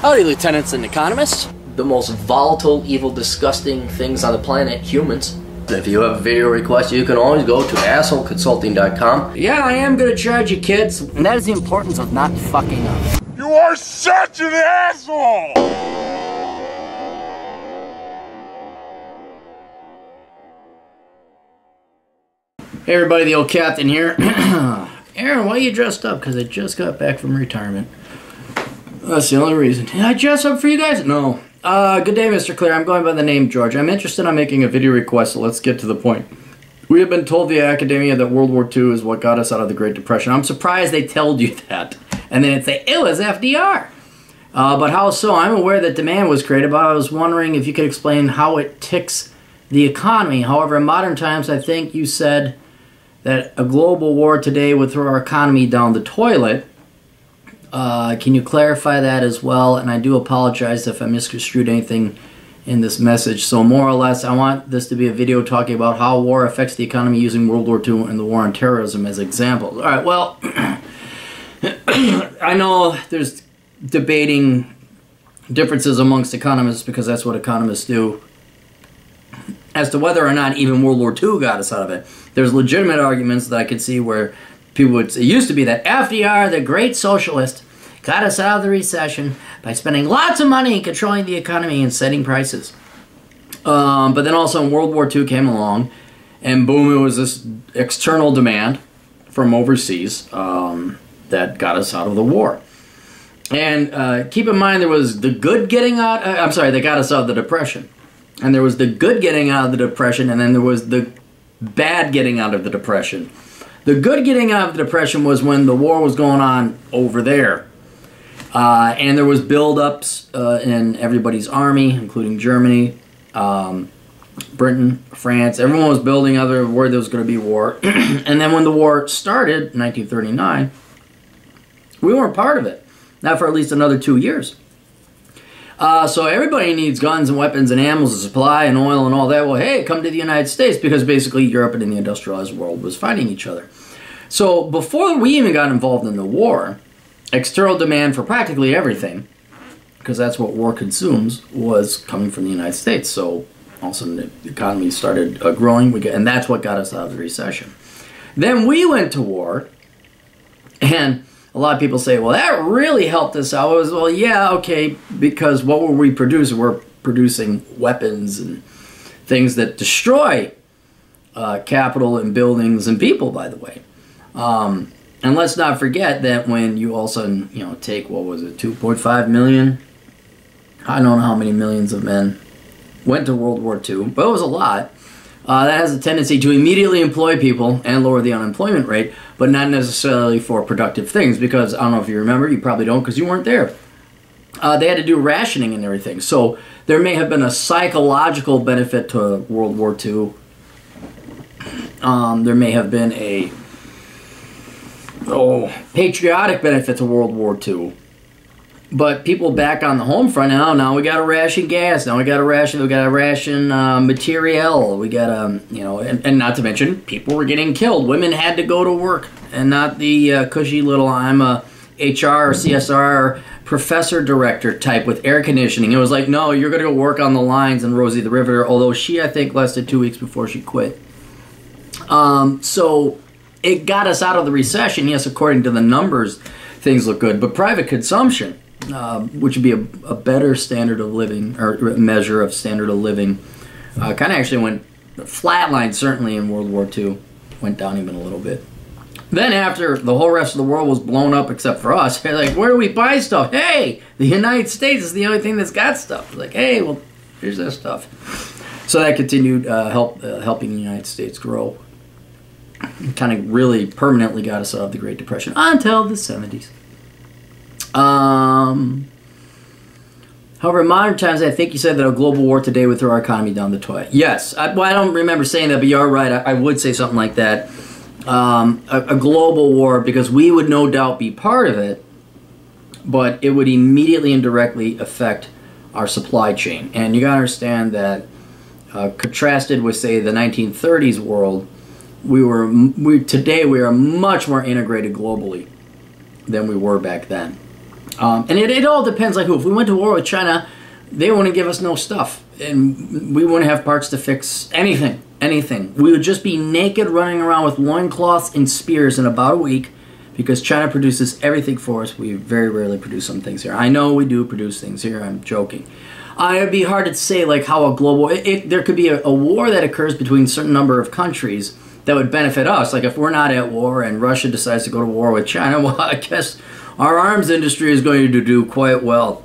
Howdy, lieutenants and economists. The most volatile, evil, disgusting things on the planet, humans. If you have a video request, you can always go to assholeconsulting.com. Yeah, I am gonna charge you, kids. And that is the importance of not fucking up. You are such an asshole! Hey everybody, the old captain here. Aaron, why are you dressed up? Because I just got back from retirement. That's the only reason. Did I dress up for you guys? No. Good day, Mr. Clear. I'm going by the name George. I'm interested in making a video request, so let's get to the point. We have been told via academia that World War II is what got us out of the Great Depression. I'm surprised they told you that. And then it'd say, it was FDR. But how so? I'm aware that demand was created, but I was wondering if you could explain how it ticks the economy. However, in modern times, I think you said that a global war today would throw our economy down the toilet. Can you clarify that as well? And I do apologize if I misconstrued anything in this message. So more or less, I want this to be a video talking about how war affects the economy using World War II and the war on terrorism as examples. All right, well, I know there's debating differences amongst economists because that's what economists do as to whether or not even World War II got us out of it. There's legitimate arguments that I could see where people would say, it used to be that FDR, the great socialist, got us out of the recession by spending lots of money controlling the economy and setting prices. But then also when World War II came along, and boom, it was this external demand from overseas that got us out of the war. And keep in mind there was the good getting out, that got us out of the Depression. And there was the good getting out of the Depression, and then there was the bad getting out of the Depression. The good getting out of the Depression was when the war was going on over there. And there was build-ups in everybody's army, including Germany, Britain, France. Everyone was building up where there was going to be war. And then when the war started, in 1939, we weren't part of it. Not for at least another 2 years. So everybody needs guns and weapons and ammo and supply and oil and all that. Well, hey, come to the United States, because basically Europe and the industrialized world was fighting each other. So before we even got involved in the war, external demand for practically everything, because that's what war consumes, was coming from the United States. So all of a sudden the economy started growing, and that's what got us out of the recession. Then we went to war, and a lot of people say, well, that really helped us out. Well, yeah, okay, because what were we producing? We're producing weapons and things that destroy capital and buildings and people, by the way. And let's not forget that when you all of a sudden, take, what was it, 2.5 million? I don't know how many millions of men went to World War II, but it was a lot. That has a tendency to immediately employ people and lower the unemployment rate, but not necessarily for productive things, because, I don't know if you remember, you probably don't because you weren't there. They had to do rationing and everything, so there may have been a psychological benefit to World War II. There may have been a patriotic benefit to World War II. But people back on the home front now we got to ration gas. Now we got to ration materiel. We got to, and not to mention people were getting killed. Women had to go to work, and not the cushy little I'm a HR or CSR professor director type with air conditioning. It was like, no, you're going to go work on the lines in Rosie the Riveter. Although she, I think, lasted 2 weeks before she quit. So it got us out of the recession. Yes, according to the numbers, things look good. But private consumption, which would be a better standard of living, or measure of standard of living, kind of actually went flatline, certainly in World War II. Went down even a little bit. Then after the whole rest of the world was blown up except for us, they're like, where do we buy stuff? Hey, the United States is the only thing that's got stuff. Like, hey, well, here's that stuff. So that continued helping the United States grow. Kind of really permanently got us out of the Great Depression until the 70s. However, in modern times, I think you said that a global war today would throw our economy down the toilet. Yes, I don't remember saying that, but you're right. I would say something like that. A global war, because we would no doubt be part of it, but it would immediately and directly affect our supply chain. And you gotta understand that contrasted with, say, the 1930s world, today we are much more integrated globally than we were back then. And it all depends, like who. If we went to war with China, they wouldn't give us no stuff. And we wouldn't have parts to fix anything. Anything. We would just be naked running around with loincloths and spears in about a week because China produces everything for us. We very rarely produce some things here. I know we do produce things here. I'm joking. It would be hard to say like how a global... there could be a war that occurs between a certain number of countries that would benefit us. Like if we're not at war and Russia decides to go to war with China, well, I guess our arms industry is going to do quite well.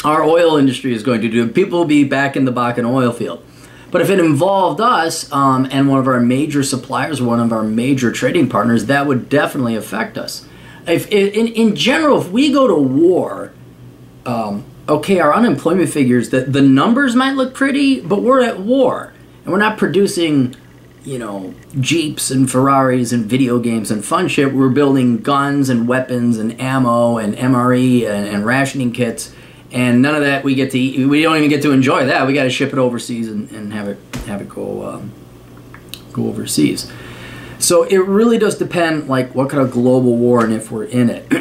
Our oil industry is going to do... People will be back in the Bakken oil field. But if it involved us and one of our major suppliers, one of our major trading partners, that would definitely affect us. In general, if we go to war, okay, our unemployment figures, the numbers might look pretty, but we're at war. And we're not producing, you know, Jeeps and Ferraris and video games and fun shit. We're building guns and weapons and ammo and MRE and rationing kits. And none of that we get to eat. We don't even get to enjoy that. We got to ship it overseas and have it go overseas. So it really does depend, like what kind of global war and if we're in it.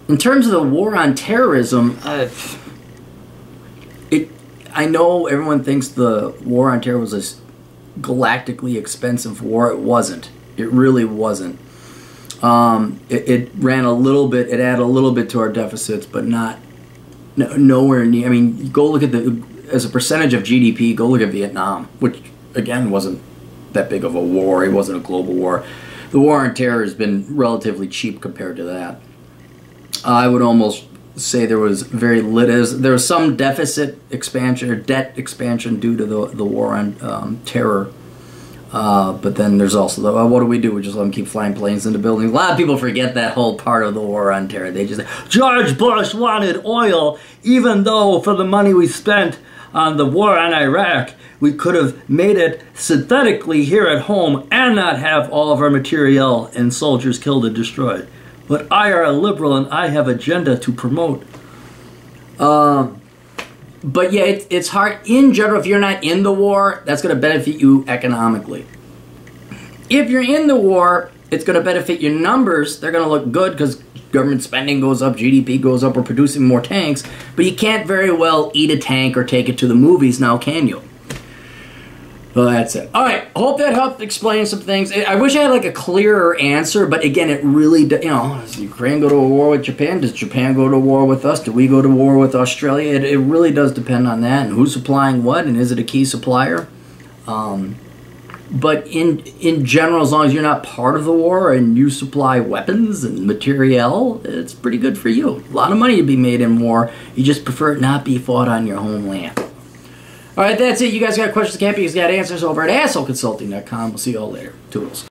In terms of the war on terrorism, I know everyone thinks the war on terror was a galactically expensive war. It wasn't. It really wasn't. It ran a little bit, it added a little bit to our deficits, but nowhere near. I mean, go look at as a percentage of GDP, go look at Vietnam, which again wasn't that big of a war. It wasn't a global war. The war on terror has been relatively cheap compared to that. I would almost say there was very little. There was some deficit expansion or debt expansion due to the war on terror. But then there's also what do? We just let them keep flying planes into buildings. A lot of people forget that whole part of the war on terror. They just say, George Bush wanted oil, even though for the money we spent on the war on Iraq, we could have made it synthetically here at home and not have all of our materiel and soldiers killed and destroyed. But I are a liberal and I have agenda to promote. But yeah, it's hard. In general, if you're not in the war, that's going to benefit you economically. If you're in the war, it's going to benefit your numbers. They're going to look good because government spending goes up, GDP goes up, we're producing more tanks. But you can't very well eat a tank or take it to the movies now, can you? Well, that's it. All right, hope that helped explain some things. I wish I had like a clearer answer, but again, it really, does Ukraine go to a war with Japan? Does Japan go to war with us? Do we go to war with Australia? It really does depend on that, and who's supplying what, and is it a key supplier? But in general, as long as you're not part of the war and you supply weapons and materiel, it's pretty good for you. A lot of money to be made in war. You just prefer it not be fought on your homeland. All right, that's it. You guys got questions, can't be, you got answers over at assholeconsulting.com. We'll see you all later. Toodles.